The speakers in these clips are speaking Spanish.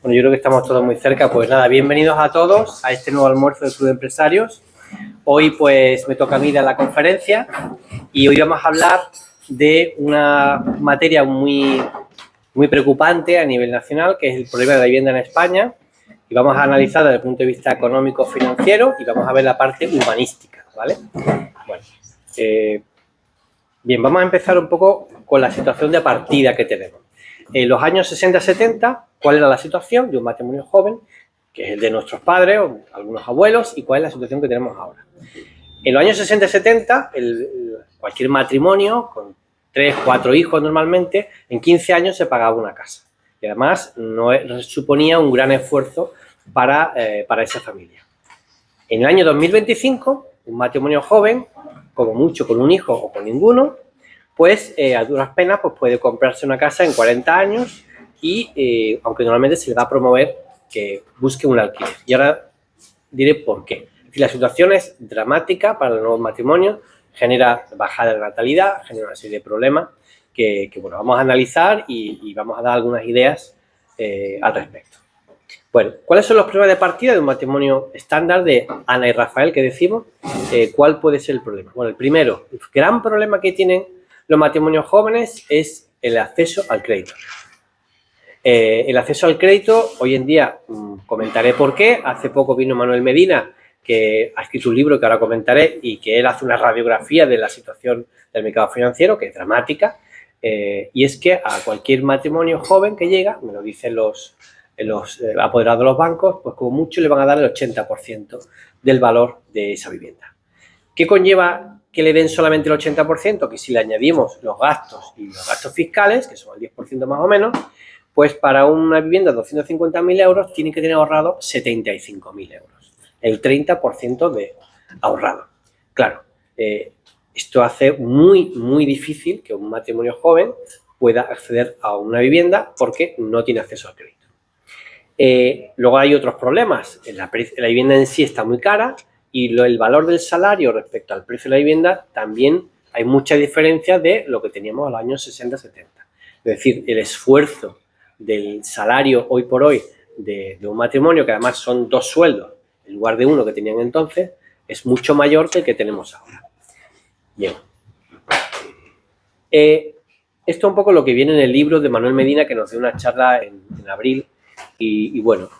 Bueno, yo creo que estamos todos muy cerca. Pues nada, bienvenidos a todos a este nuevo almuerzo del Club de Empresarios. Hoy pues me toca a mí dar la conferencia y hoy vamos a hablar de una materia muy preocupante a nivel nacional, que es el problema de la vivienda en España, y vamos a analizar desde el punto de vista económico-financiero y vamos a ver la parte humanística, ¿vale? Bueno, bien, vamos a empezar un poco con la situación de partida que tenemos. En los años 60-70, ¿cuál era la situación de un matrimonio joven, que es el de nuestros padres o algunos abuelos, y cuál es la situación que tenemos ahora? En los años 60-70, cualquier matrimonio con 3, 4 hijos normalmente, en 15 años se pagaba una casa. Y además no suponía un gran esfuerzo para esa familia. En el año 2025, un matrimonio joven, como mucho con un hijo o con ninguno, pues a duras penas pues puede comprarse una casa en 40 años y aunque normalmente se le va a promover que busque un alquiler. Y ahora diré por qué. Es decir, la situación es dramática para los nuevos matrimonios, genera bajada de natalidad, genera una serie de problemas que bueno, vamos a analizar y vamos a dar algunas ideas al respecto. Bueno, ¿cuáles son los problemas de partida de un matrimonio estándar de Ana y Rafael que decimos? ¿Cuál puede ser el problema? Bueno, el primero, el gran problema que tienen los matrimonios jóvenes es el acceso al crédito. El acceso al crédito, hoy en día comentaré por qué. Hace poco vino Manuel Medina, que ha escrito un libro que ahora comentaré y que él hace una radiografía de la situación del mercado financiero, que es dramática, y es que a cualquier matrimonio joven que llega, me lo dicen los apoderados de los bancos, pues como mucho le van a dar el 80% del valor de esa vivienda. ¿Qué conlleva que le den solamente el 80%? Que si le añadimos los gastos y los gastos fiscales, que son el 10% más o menos, pues para una vivienda de 250.000 euros tiene que tener ahorrado 75.000 euros. El 30% de ahorrado. Claro, esto hace muy difícil que un matrimonio joven pueda acceder a una vivienda porque no tiene acceso al crédito. Luego hay otros problemas. La vivienda en sí está muy cara y el valor del salario respecto al precio de la vivienda también hay mucha diferencia de lo que teníamos en los años 60-70. Es decir, el esfuerzo del salario hoy por hoy de un matrimonio, que además son 2 sueldos en lugar de uno que tenían entonces, es mucho mayor que el que tenemos ahora. Bien. Esto es un poco lo que viene en el libro de Manuel Medina, que nos dio una charla en abril. Y bueno,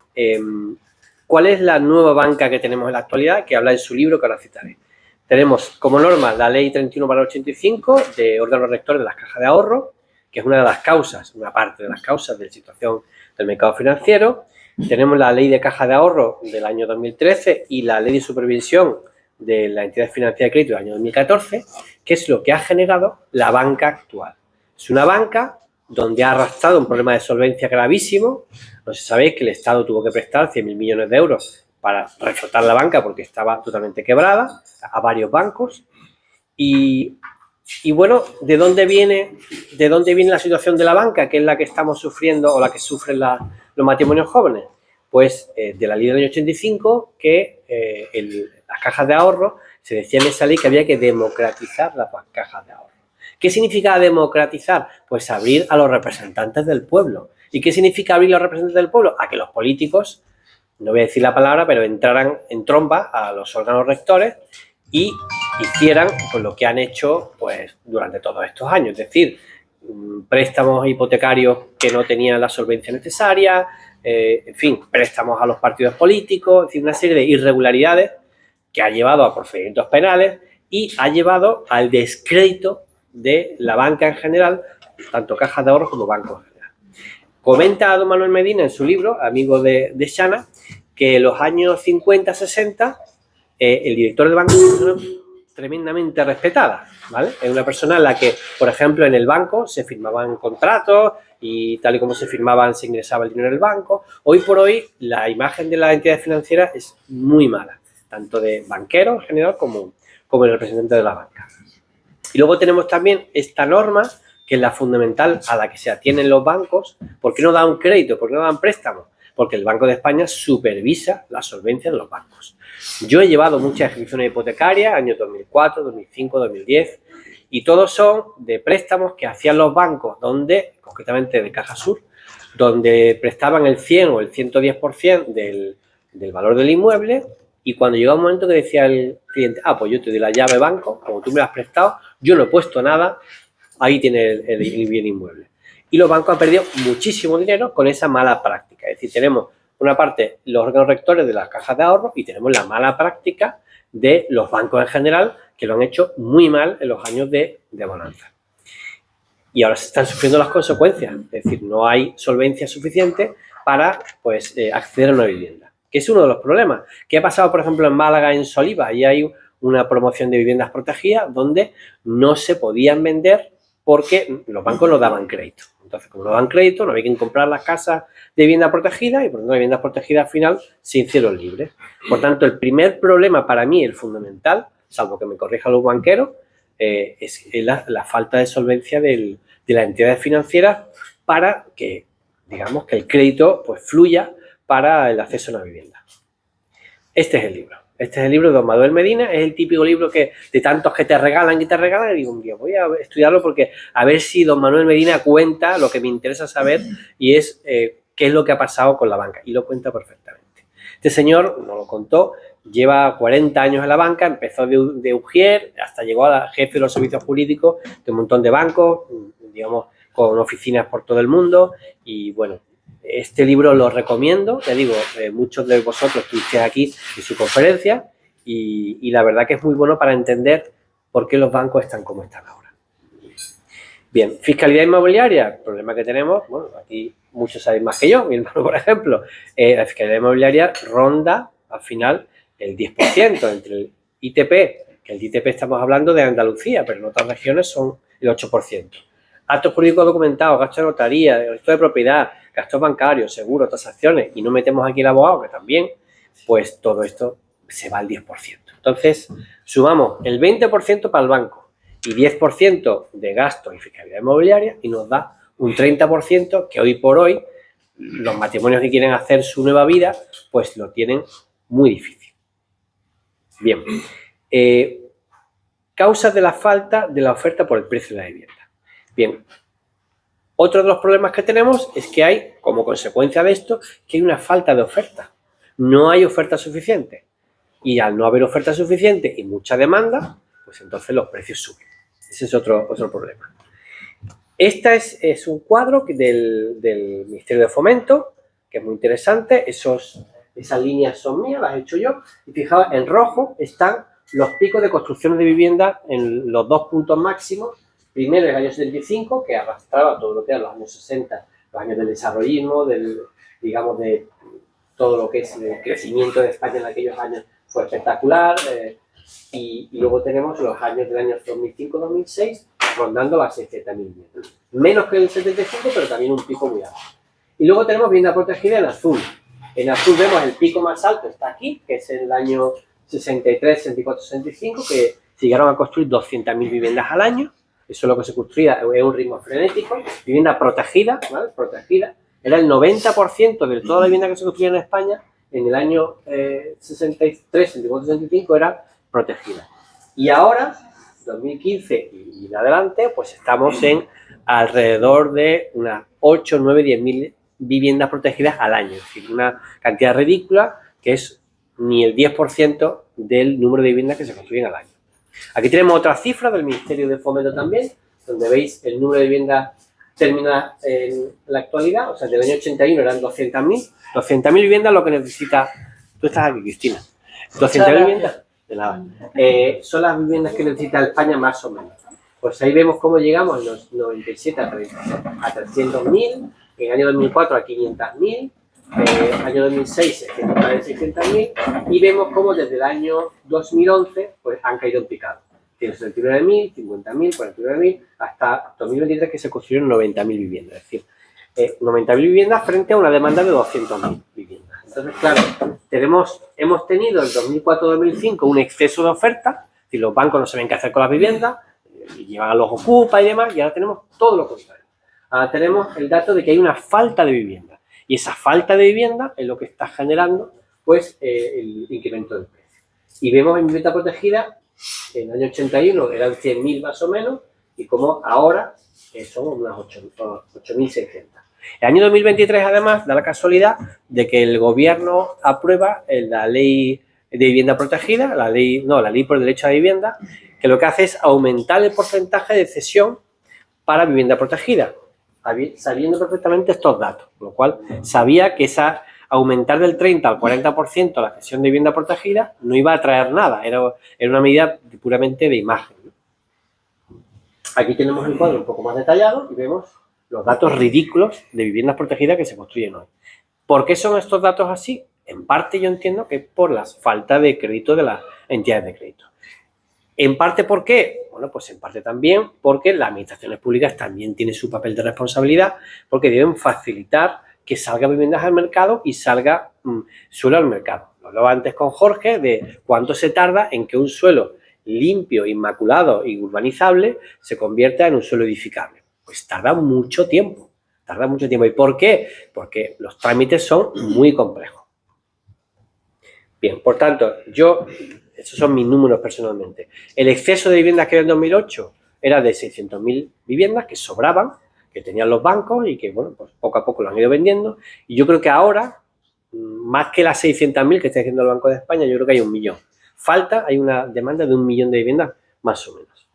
¿cuál es la nueva banca que tenemos en la actualidad? Que habla en su libro, que ahora citaré. Tenemos como norma la ley 31/85 de órgano rector de las cajas de ahorro, que es una de las causas, una parte de las causas de la situación del mercado financiero. Tenemos la ley de caja de ahorro del año 2013 y la ley de supervisión de la entidad financiera de crédito del año 2014, que es lo que ha generado la banca actual. Es una banca donde ha arrastrado un problema de solvencia gravísimo. No sé si sabéis que el Estado tuvo que prestar 100.000 millones de euros para reflotar la banca porque estaba totalmente quebrada a varios bancos. Y bueno, ¿de dónde viene la situación de la banca, que es la que estamos sufriendo o la que sufren los matrimonios jóvenes? Pues de la ley del año 85, que las cajas de ahorro, se decía en esa ley que había que democratizar las cajas de ahorro. ¿Qué significa democratizar? Pues abrir a los representantes del pueblo. ¿Y qué significa abrir a los representantes del pueblo? A que los políticos, no voy a decir la palabra, pero entraran en tromba a los órganos rectores y hicieran pues, lo que han hecho pues, durante todos estos años. Es decir, préstamos hipotecarios que no tenían la solvencia necesaria, en fin, préstamos a los partidos políticos, es decir, una serie de irregularidades que ha llevado a procedimientos penales y ha llevado al descrédito de la banca en general, tanto cajas de ahorros como bancos en general. Comenta don Manuel Medina en su libro, amigo de Shana, que en los años 50-60 el director del banco es una persona tremendamente respetada, ¿vale? Es una persona en la que, por ejemplo, en el banco se firmaban contratos y tal y como se firmaban se ingresaba el dinero en el banco. Hoy por hoy la imagen de la entidad financiera es muy mala, tanto de banquero en general como el representante de la banca. Y luego tenemos también esta norma, que es la fundamental a la que se atienen los bancos. ¿Por qué no dan crédito? ¿Por qué no dan préstamos? Porque el Banco de España supervisa la solvencia de los bancos. Yo he llevado muchas ejecuciones hipotecarias, años 2004, 2005, 2010, y todos son de préstamos que hacían los bancos, donde, concretamente de Caja Sur, donde prestaban el 100 o el 110% del valor del inmueble, y cuando llegaba un momento que decía el cliente, pues yo te doy la llave banco, como tú me la has prestado, yo no he puesto nada, ahí tiene el bien inmueble. Y los bancos han perdido muchísimo dinero con esa mala práctica. Es decir, tenemos una parte los órganos rectores de las cajas de ahorro y tenemos la mala práctica de los bancos en general, que lo han hecho muy mal en los años de bonanza. Y ahora se están sufriendo las consecuencias, es decir, no hay solvencia suficiente para acceder a una vivienda, que es uno de los problemas. ¿Qué ha pasado, por ejemplo, en Málaga, en Soliva? Ahí hay una promoción de viviendas protegidas donde no se podían vender porque los bancos no daban crédito. Entonces, como no daban crédito, no había que comprar las casas de vivienda protegida y por lo tanto, las viviendas protegidas al final se hicieron libres. Por tanto, el primer problema para mí, el fundamental, salvo que me corrijan los banqueros, es la falta de solvencia de las entidades financieras para que, digamos, que el crédito fluya para el acceso a una vivienda. Este es el libro. Este es el libro de don Manuel Medina, es el típico libro que de tantos que te regalan, y digo, un día voy a estudiarlo porque a ver si don Manuel Medina cuenta lo que me interesa saber y es qué es lo que ha pasado con la banca, y lo cuenta perfectamente. Este señor nos lo contó, lleva 40 años en la banca, empezó de ujier hasta llegó a jefe de los servicios jurídicos de un montón de bancos, digamos, con oficinas por todo el mundo, y bueno, este libro lo recomiendo, te digo, muchos de vosotros estuvisteis aquí en su conferencia y la verdad que es muy bueno para entender por qué los bancos están como están ahora. Bien, fiscalidad inmobiliaria, el problema que tenemos, bueno, aquí muchos sabéis más que yo, mi hermano por ejemplo, la fiscalidad inmobiliaria ronda al final el 10% entre el ITP, que el ITP estamos hablando de Andalucía, pero en otras regiones son el 8%. Actos jurídicos documentados, gastos de notaría, gastos de propiedad, gastos bancarios, seguros, tasaciones, y no metemos aquí el abogado, que también, pues todo esto se va al 10%. Entonces, sumamos el 20% para el banco y 10% de gastos y fiscalidad inmobiliaria y nos da un 30% que hoy por hoy los matrimonios que quieren hacer su nueva vida, pues lo tienen muy difícil. Bien. Causas de la falta de la oferta por el precio de la vivienda. Bien, otro de los problemas que tenemos es que hay, como consecuencia de esto, que hay una falta de oferta. No hay oferta suficiente. Y al no haber oferta suficiente y mucha demanda, pues entonces los precios suben. Ese es otro problema. Este es un cuadro del Ministerio de Fomento, que es muy interesante. Esas líneas son mías, las he hecho yo. Y fijaos, en rojo están los picos de construcción de vivienda en los dos puntos máximos. Primero, el año 75, que arrastraba todo lo que eran los años 60, los años del desarrollismo, digamos, de todo lo que es el crecimiento de España en aquellos años fue espectacular. Y luego tenemos los años del año 2005-2006, rondando las 600.000 viviendas. Menos que el 75, pero también un pico muy alto. Y luego tenemos vivienda protegida en azul. En azul vemos el pico más alto, está aquí, que es en el año 63, 64, 65, que se llegaron a construir 200.000 viviendas al año. Eso es lo que se construía, es un ritmo frenético. Vivienda protegida, ¿vale? Protegida. Era el 90% de toda la vivienda que se construía en España en el año 63, 64, 65 era protegida. Y ahora, 2015 y en adelante, pues estamos en alrededor de unas 8, 9, 10.000 viviendas protegidas al año. Es decir, una cantidad ridícula que es ni el 10% del número de viviendas que se construyen al año. Aquí tenemos otra cifra del Ministerio de Fomento también, donde veis el número de viviendas terminadas en la actualidad, o sea, del año 81 eran 200.000. 200.000 viviendas lo que necesita... Tú estás aquí, Cristina. 200.000 viviendas, de nada. Son las viviendas que necesita España más o menos. Pues ahí vemos cómo llegamos en los 97 a 300.000, en el año 2004 a 500.000, año 2006 600.000, y vemos cómo desde el año 2011 pues han caído en picado. Tiene 79.000, 50.000, 49.000, hasta 2023 que se construyeron 90.000 viviendas. Es decir, 90.000 viviendas frente a una demanda de 200.000 viviendas. Entonces, claro, hemos tenido en 2004-2005 un exceso de oferta, es decir, los bancos no saben qué hacer con las viviendas, y llevan a los ocupa y demás, y ahora tenemos todo lo contrario. Ahora tenemos el dato de que hay una falta de vivienda. Y esa falta de vivienda es lo que está generando pues, el incremento del precio. Y vemos en vivienda protegida, en el año 81 eran 100.000 más o menos, y como ahora son unas 8.600. El año 2023, además, da la casualidad de que el gobierno aprueba la ley de vivienda protegida, la ley por el derecho a vivienda, que lo que hace es aumentar el porcentaje de cesión para vivienda protegida, sabiendo perfectamente estos datos, con lo cual sabía que aumentar del 30 al 40% la cesión de vivienda protegida no iba a traer nada, era una medida puramente de imagen. Aquí tenemos el cuadro un poco más detallado y vemos los datos ridículos de viviendas protegidas que se construyen hoy. ¿Por qué son estos datos así? En parte yo entiendo que es por la falta de crédito de las entidades de crédito. ¿En parte por qué? Bueno, pues en parte también porque las administraciones públicas también tienen su papel de responsabilidad, porque deben facilitar que salgan viviendas al mercado y salga suelo al mercado. Lo hablaba antes con Jorge de cuánto se tarda en que un suelo limpio, inmaculado y urbanizable se convierta en un suelo edificable. Pues tarda mucho tiempo. ¿Y por qué? Porque los trámites son muy complejos. Bien, por tanto, esos son mis números personalmente. El exceso de viviendas que había en 2008 era de 600.000 viviendas que sobraban, que tenían los bancos y que, bueno, pues poco a poco lo han ido vendiendo. Y yo creo que ahora, más que las 600.000 que está haciendo el Banco de España, yo creo que hay 1 millón. Hay una demanda de 1 millón de viviendas, más o menos.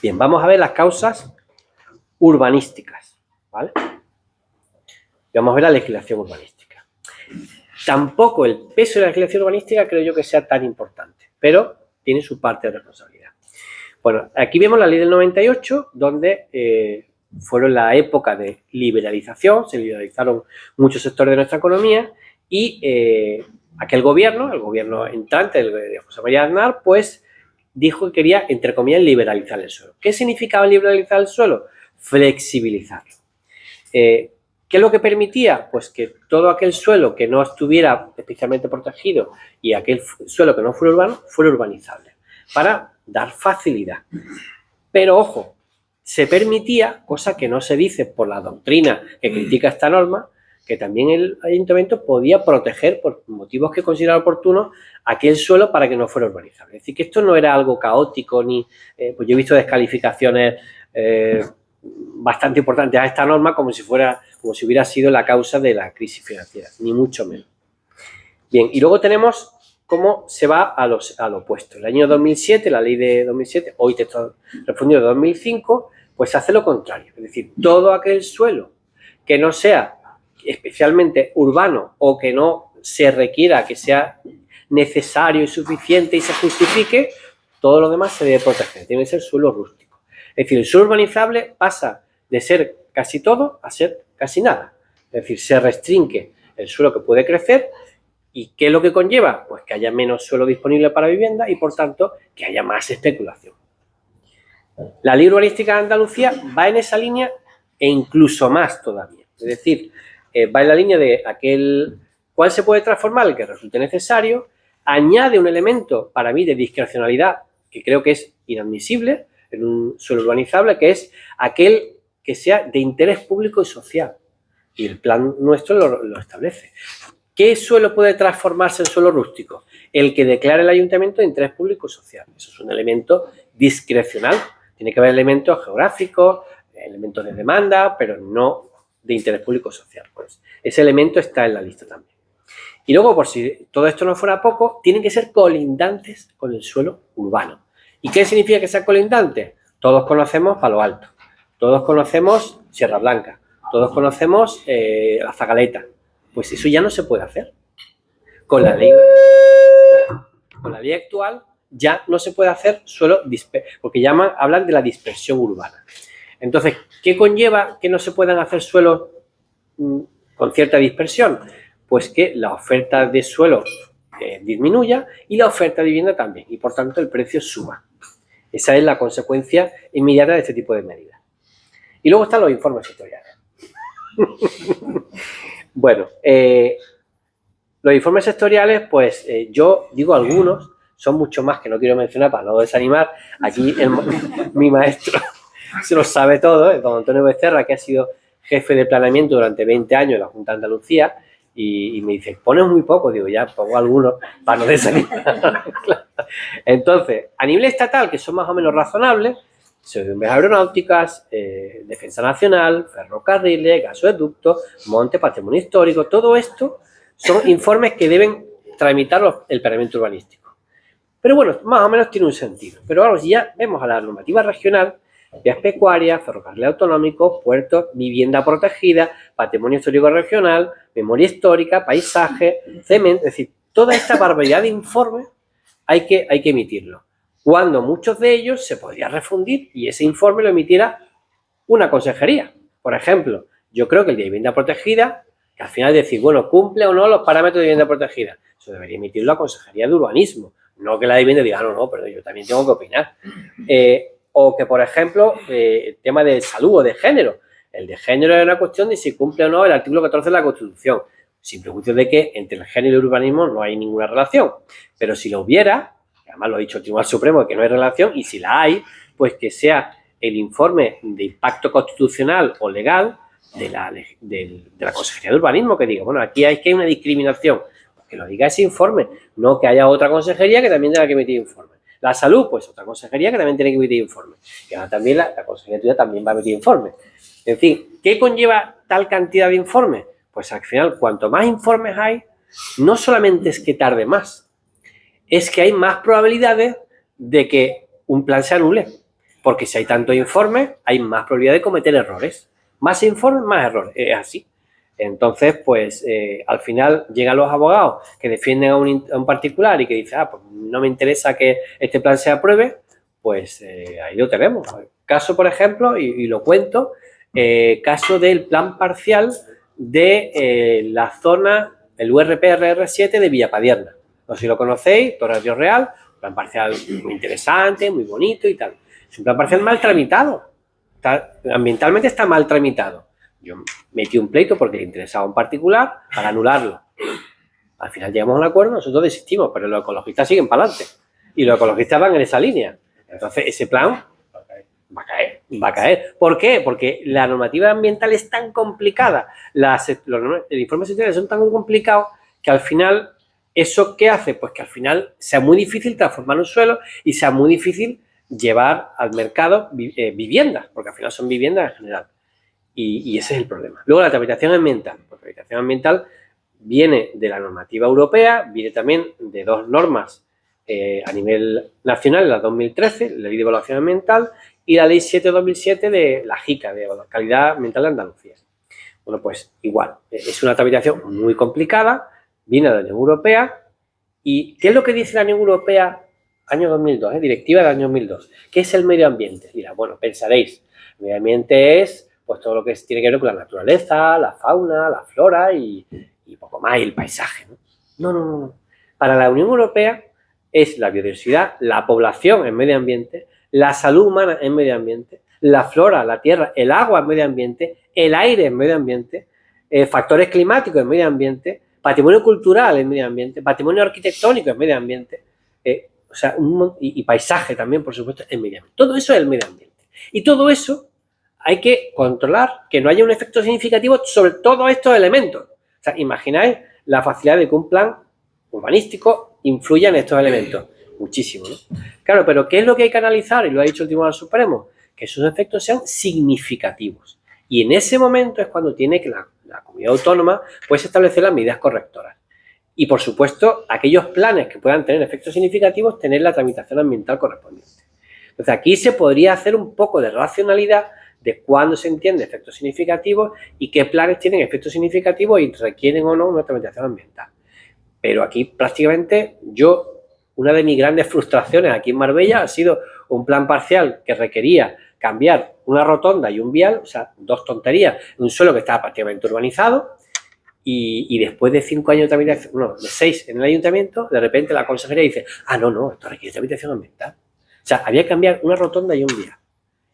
Bien, vamos a ver las causas urbanísticas, ¿vale? Vamos a ver la legislación urbanística. Tampoco el peso de la legislación urbanística creo yo que sea tan importante, pero tiene su parte de responsabilidad. Bueno, aquí vemos la ley del 98, donde fueron la época de liberalización, se liberalizaron muchos sectores de nuestra economía y aquel gobierno, el gobierno entrante, el de José María Aznar, pues dijo que quería, entre comillas, liberalizar el suelo. ¿Qué significaba liberalizar el suelo? Flexibilizarlo. ¿Qué es lo que permitía? Pues que todo aquel suelo que no estuviera especialmente protegido y aquel suelo que no fuera urbano, fuera urbanizable, para dar facilidad. Pero, ojo, se permitía, cosa que no se dice por la doctrina que critica esta norma, que también el ayuntamiento podía proteger, por motivos que considerara oportunos, aquel suelo para que no fuera urbanizable. Es decir, que esto no era algo caótico, ni pues yo he visto descalificaciones bastante importantes a esta norma como si hubiera sido la causa de la crisis financiera, ni mucho menos. Bien, y luego tenemos cómo se va al opuesto. El año 2007, la ley de 2007, hoy texto respondido de 2005, pues hace lo contrario. Es decir, todo aquel suelo que no sea especialmente urbano o que no se requiera que sea necesario y suficiente y se justifique, todo lo demás se debe proteger. Tiene que ser suelo rústico. Es decir, el suelo urbanizable pasa de ser casi todo a ser casi nada. Es decir, se restringe el suelo que puede crecer. ¿Y qué es lo que conlleva? Pues que haya menos suelo disponible para vivienda y, por tanto, que haya más especulación. La ley urbanística de Andalucía va en esa línea e incluso más todavía. Es decir, va en la línea de cuál se puede transformar, el que resulte necesario, añade un elemento, para mí, de discrecionalidad, que creo que es inadmisible en un suelo urbanizable, que es aquel que sea de interés público y social. Y el plan nuestro lo establece. ¿Qué suelo puede transformarse en suelo rústico? El que declare el ayuntamiento de interés público y social. Eso es un elemento discrecional. Tiene que haber elementos geográficos, elementos de demanda, pero no de interés público y social. Pues ese elemento está en la lista también. Y luego, por si todo esto no fuera poco, tienen que ser colindantes con el suelo urbano. ¿Y qué significa que sean colindantes? Todos conocemos Palo Alto, todos conocemos Sierra Blanca, todos conocemos La Zagaleta. Pues eso ya no se puede hacer. Con la ley actual ya no se puede hacer suelo porque hablan de la dispersión urbana. Entonces, ¿qué conlleva que no se puedan hacer suelos con cierta dispersión? Pues que la oferta de suelo disminuya y la oferta de vivienda también, y por tanto el precio suba. Esa es la consecuencia inmediata de este tipo de medidas. Y luego están los informes sectoriales. Bueno, los informes sectoriales, pues yo digo algunos, son mucho más que no quiero mencionar para no desanimar. Aquí mi maestro se lo sabe todo, don Antonio Becerra, que ha sido jefe de planeamiento durante 20 años en la Junta de Andalucía, y me dice, pones muy poco, digo, ya pongo algunos para no desanimar. Entonces, a nivel estatal, que son más o menos razonables, vías aeronáuticas, defensa nacional, ferrocarriles, gasoductos, monte, patrimonio histórico. Todo esto son informes que deben tramitar el planeamiento urbanístico. Pero bueno, más o menos tiene un sentido. Pero ahora, si ya vemos a la normativa regional, vías pecuarias, ferrocarril autonómico, puertos, vivienda protegida, patrimonio histórico regional, memoria histórica, paisaje, cemento, es decir, toda esta barbaridad de informes hay que emitirlo. Cuando muchos de ellos se podría refundir y ese informe lo emitiera una consejería. Por ejemplo, yo creo que el de vivienda protegida, que al final decir, bueno, cumple o no los parámetros de vivienda protegida, eso debería emitirlo la Consejería de Urbanismo, no que la de vivienda diga, no, pero yo también tengo que opinar. O que, por ejemplo, el tema de salud o de género. El de género es una cuestión de si cumple o no el artículo 14 de la Constitución, sin prejuicio de que entre el género y el urbanismo no hay ninguna relación. Pero si lo hubiera, además lo ha dicho el Tribunal Supremo, que no hay relación, y si la hay, pues que sea el informe de impacto constitucional o legal de la Consejería de Urbanismo que diga, bueno, aquí hay que hay una discriminación, pues que lo diga ese informe, no que haya otra consejería que también tenga que emitir informe. La salud, pues otra consejería que también tiene que emitir informe. Y ahora también la consejería tuya también va a emitir informe. En fin, ¿qué conlleva tal cantidad de informes? Pues al final, cuanto más informes hay, no solamente es que tarde más, es que hay más probabilidades de que un plan se anule. Porque si hay tantos informes, hay más probabilidad de cometer errores. Más informes, más errores. Es así. Entonces, pues, al final llegan los abogados que defienden a un particular y que dicen, pues no me interesa que este plan se apruebe, pues ahí lo tenemos. Caso, por ejemplo, y lo cuento, caso del plan parcial de la zona, el URP-RR7 de Villapadierna. No sé si lo conocéis, Torre Río Real, plan parcial muy interesante, muy bonito y tal. Es un plan parcial mal tramitado. Ambientalmente está mal tramitado. Yo metí un pleito porque le interesaba a un particular para anularlo. Al final llegamos a un acuerdo, nosotros desistimos, pero los ecologistas siguen para adelante. Y los ecologistas van en esa línea. Entonces, ese plan va a caer. ¿Por qué? Porque la normativa ambiental es tan complicada, el informe sectorial son tan complicados que al final, ¿eso qué hace? Pues que al final sea muy difícil transformar un suelo y sea muy difícil llevar al mercado viviendas, porque al final son viviendas en general. Y ese es el problema. Luego la tramitación ambiental. Pues la tramitación ambiental viene de la normativa europea, viene también de dos normas a nivel nacional, la 2013, la Ley de Evaluación Ambiental, y la Ley 7/2007 de la JICA, de Calidad Ambiental de Andalucía. Bueno, pues igual, es una tramitación muy complicada, viene de la Unión Europea, ¿y qué es lo que dice la Unión Europea año 2002, directiva del año 2002? ¿Qué es el medio ambiente? Mira, bueno, pensaréis, el medio ambiente es pues todo lo que tiene que ver con la naturaleza, la fauna, la flora y poco más, y el paisaje, ¿no? No. Para la Unión Europea es la biodiversidad, la población en medio ambiente, la salud humana en medio ambiente, la flora, la tierra, el agua en medio ambiente, el aire en medio ambiente, factores climáticos en medio ambiente, patrimonio cultural en medio ambiente, patrimonio arquitectónico en medio ambiente, y paisaje también, por supuesto, en medio ambiente. Todo eso es el medio ambiente. Y todo eso hay que controlar que no haya un efecto significativo sobre todos estos elementos. O sea, imagináis la facilidad de que un plan urbanístico influya en estos elementos. Muchísimo, ¿no? Claro, pero ¿qué es lo que hay que analizar? Y lo ha dicho el Tribunal Supremo, que esos efectos sean significativos. Y en ese momento es cuando tiene que la comunidad autónoma pues establecer las medidas correctoras. Y, por supuesto, aquellos planes que puedan tener efectos significativos, tener la tramitación ambiental correspondiente. Entonces, aquí se podría hacer un poco de racionalidad de cuándo se entiende efectos significativos y qué planes tienen efectos significativos y requieren o no una tramitación ambiental. Pero aquí prácticamente una de mis grandes frustraciones aquí en Marbella ha sido un plan parcial que requería cambiar una rotonda y un vial, o sea, dos tonterías, un suelo que estaba prácticamente urbanizado y después de 5 años de tramitación, de 6 en el ayuntamiento, de repente la consejería dice, no, esto requiere tramitación ambiental. O sea, había que cambiar una rotonda y un vial.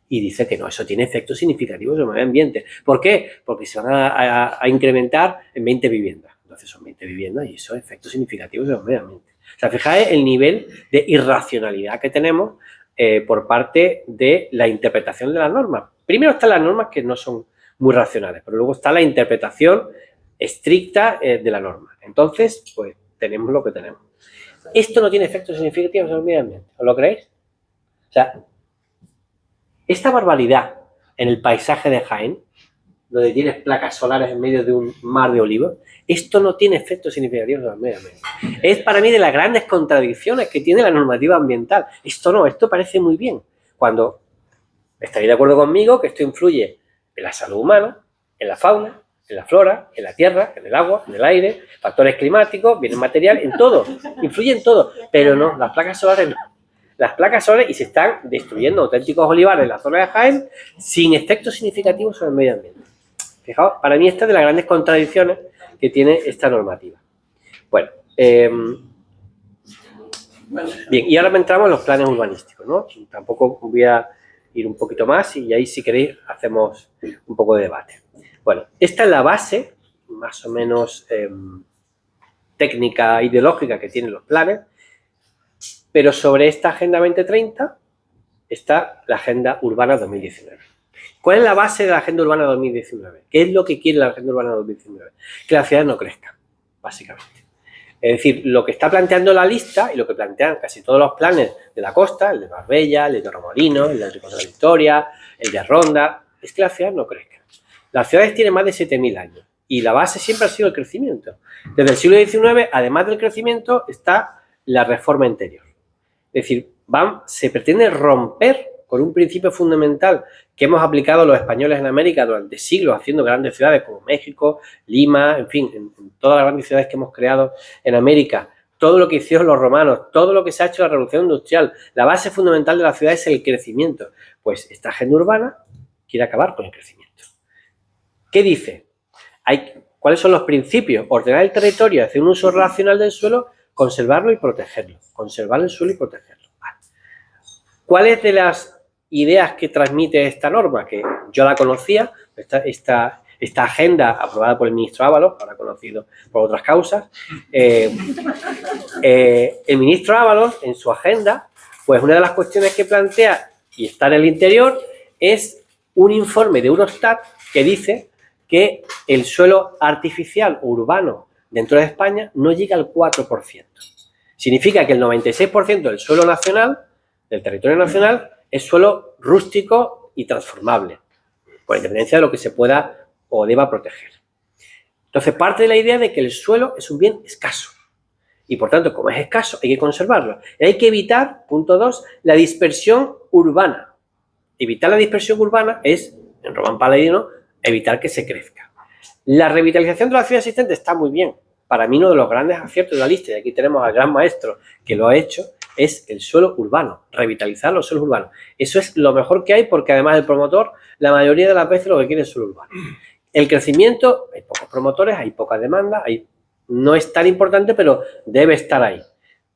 Y dice que no, eso tiene efectos significativos en el medio ambiente. ¿Por qué? Porque se van a incrementar en 20 viviendas. Entonces son 20 viviendas y eso es efectos significativos en el medio ambiente. O sea, fijáis el nivel de irracionalidad que tenemos por parte de la interpretación de las normas. Primero están las normas que no son muy racionales, pero luego está la interpretación estricta de la norma. Entonces, pues tenemos lo que tenemos. Esto no tiene efectos significativos en el medio ambiente. ¿Os lo creéis? O sea, Esta barbaridad en el paisaje de Jaén, donde tienes placas solares en medio de un mar de olivos, esto no tiene efectos significativos en el medio ambiente. Es para mí de las grandes contradicciones que tiene la normativa ambiental. Esto no, esto parece muy bien. Cuando estaréis de acuerdo conmigo que esto influye en la salud humana, en la fauna, en la flora, en la tierra, en el agua, en el aire, factores climáticos, bienes materiales, en todo. Influye en todo. Pero no, las placas solares no. Las placas solares y se están destruyendo auténticos olivares en la zona de Jaén sin efectos significativos sobre el medio ambiente. Fijaos, para mí esta es de las grandes contradicciones que tiene esta normativa. Bueno, bien, y ahora entramos en los planes urbanísticos, ¿no? Tampoco voy a ir un poquito más y ahí, si queréis, hacemos un poco de debate. Bueno, esta es la base, más o menos técnica, ideológica que tienen los planes, pero sobre esta Agenda 2030 está la Agenda Urbana 2019. ¿Cuál es la base de la Agenda Urbana 2019? ¿Qué es lo que quiere la Agenda Urbana 2019? Que las ciudades no crezcan, básicamente. Es decir, lo que está planteando la lista y lo que plantean casi todos los planes de la costa, el de Marbella, el de Torremolinos, el de Rincón de la Victoria, el de Ronda, es que las ciudades no crezcan. Las ciudades tienen más de 7.000 años y la base siempre ha sido el crecimiento. Desde el siglo XIX, además del crecimiento, está la reforma interior. Es decir, se pretende romper con un principio fundamental que hemos aplicado los españoles en América durante siglos, haciendo grandes ciudades como México, Lima, en fin, en todas las grandes ciudades que hemos creado en América, todo lo que hicieron los romanos, todo lo que se ha hecho en la Revolución Industrial, la base fundamental de la ciudad es el crecimiento. Pues esta agenda urbana quiere acabar con el crecimiento. ¿Qué dice? ¿Cuáles son los principios? Ordenar el territorio, hacer un uso racional del suelo, conservarlo y protegerlo. Conservar el suelo y protegerlo. Vale. ¿Cuáles de las ideas que transmite esta norma? Que yo la conocía, esta agenda aprobada por el ministro Ábalos, ahora conocido por otras causas. El ministro Ábalos, en su agenda, pues una de las cuestiones que plantea, y está en el interior, es un informe de Eurostat que dice que el suelo artificial urbano dentro de España no llega al 4%. Significa que el 96% del suelo nacional, del territorio nacional, es suelo rústico y transformable, por independencia de lo que se pueda o deba proteger. Entonces, parte de la idea de que el suelo es un bien escaso. Y, por tanto, como es escaso, hay que conservarlo. Y hay que evitar, punto 2, la dispersión urbana. Evitar la dispersión urbana es, en Román Paladino, evitar que se crezca. La revitalización de la ciudad existente está muy bien. Para mí uno de los grandes aciertos de la lista, y aquí tenemos al gran maestro que lo ha hecho, es el suelo urbano, revitalizar los suelos urbanos. Eso es lo mejor que hay porque además el promotor, la mayoría de las veces lo que quiere es suelo urbano. El crecimiento, hay pocos promotores, hay poca demanda, no es tan importante, pero debe estar ahí.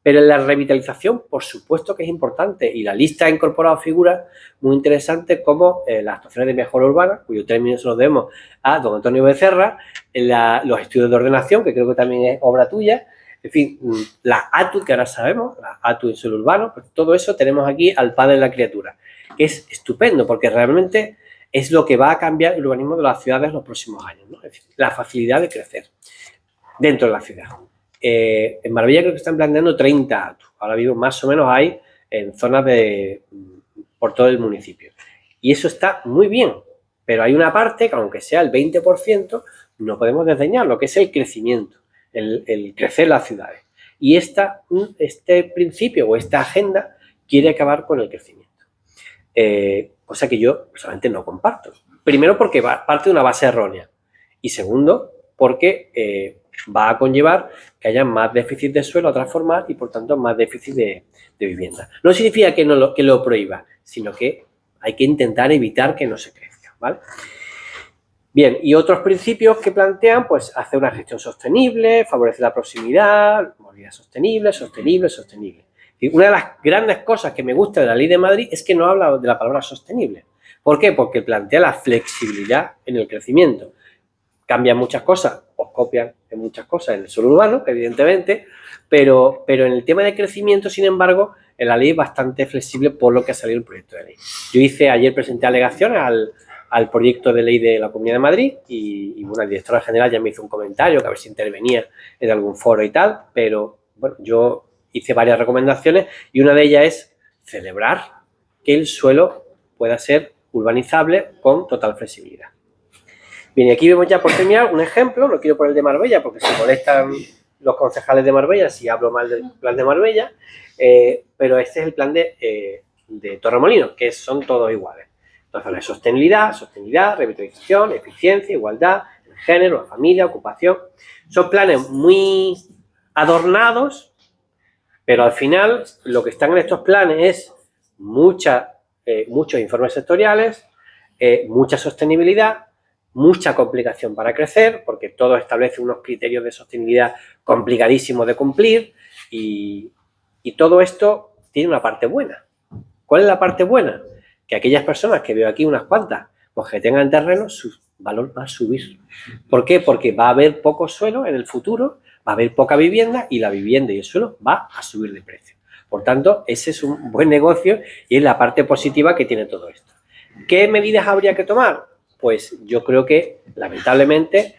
Pero en la revitalización, por supuesto que es importante, y la lista ha incorporado figuras muy interesantes como las actuaciones de mejora urbana, cuyo término se lo debemos a don Antonio Becerra, los estudios de ordenación, que creo que también es obra tuya, en fin, la ATU, que ahora sabemos, la ATU en suelo urbano, pues todo eso tenemos aquí al padre de la criatura, que es estupendo, porque realmente es lo que va a cambiar el urbanismo de las ciudades en los próximos años, ¿no? Es decir, la facilidad de crecer dentro de la ciudad. En Marbella creo que están planteando 30 ATU. Ahora mismo más o menos hay en zonas por todo el municipio. Y eso está muy bien, pero hay una parte que aunque sea el 20%, no podemos desdeñar, lo que es el crecimiento, el crecer las ciudades. Y este principio o esta agenda quiere acabar con el crecimiento. Cosa que yo personalmente no comparto. Primero porque parte de una base errónea. Y segundo, porque va a conllevar que haya más déficit de suelo a transformar y, por tanto, más déficit de vivienda. No significa que lo prohíba, sino que hay que intentar evitar que no se crezca, ¿vale? Bien, y otros principios que plantean, pues, hacer una gestión sostenible, favorecer la proximidad, movilidad sostenible. Y una de las grandes cosas que me gusta de la Ley de Madrid es que no habla de la palabra sostenible. ¿Por qué? Porque plantea la flexibilidad en el crecimiento. Cambian muchas cosas, o copian en muchas cosas en el suelo urbano, evidentemente, pero en el tema de crecimiento, sin embargo, en la ley es bastante flexible por lo que ha salido el proyecto de ley. Yo ayer presenté alegaciones al proyecto de ley de la Comunidad de Madrid y bueno, el director general ya me hizo un comentario que a ver si intervenía en algún foro y tal, pero bueno, yo hice varias recomendaciones y una de ellas es celebrar que el suelo pueda ser urbanizable con total flexibilidad. Bien, y aquí vemos ya por terminar un ejemplo, no quiero poner el de Marbella porque se molestan los concejales de Marbella si hablo mal del plan de Marbella, pero este es el plan de Torremolinos, que son todos iguales. Entonces, la sostenibilidad, revitalización, eficiencia, igualdad, género, familia, ocupación. Son planes muy adornados, pero al final lo que están en estos planes es muchos informes sectoriales, mucha sostenibilidad, mucha complicación para crecer, porque todo establece unos criterios de sostenibilidad complicadísimos de cumplir y todo esto tiene una parte buena. ¿Cuál es la parte buena? Que aquellas personas que veo aquí, unas cuantas, pues que tengan terreno, su valor va a subir. ¿Por qué? Porque va a haber poco suelo en el futuro, va a haber poca vivienda y la vivienda y el suelo va a subir de precio. Por tanto, ese es un buen negocio y es la parte positiva que tiene todo esto. ¿Qué medidas habría que tomar? Pues yo creo que, lamentablemente,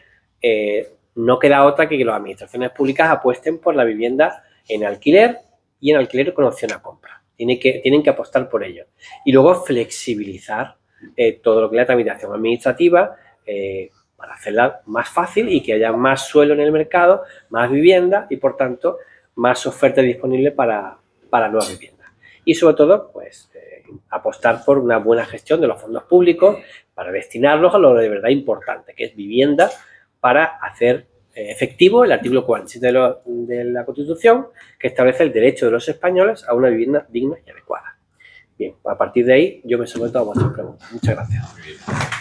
no queda otra que las administraciones públicas apuesten por la vivienda en alquiler y en alquiler con opción a compra. Tienen que apostar por ello. Y luego flexibilizar todo lo que es la tramitación administrativa para hacerla más fácil y que haya más suelo en el mercado, más vivienda y, por tanto, más oferta disponible para nuevas viviendas. Y, sobre todo, pues apostar por una buena gestión de los fondos públicos para destinarlos a lo de verdad importante, que es vivienda, para hacer efectivo el artículo 47 de la Constitución, que establece el derecho de los españoles a una vivienda digna y adecuada. Bien, a partir de ahí yo me someto a vuestras preguntas. Muchas gracias.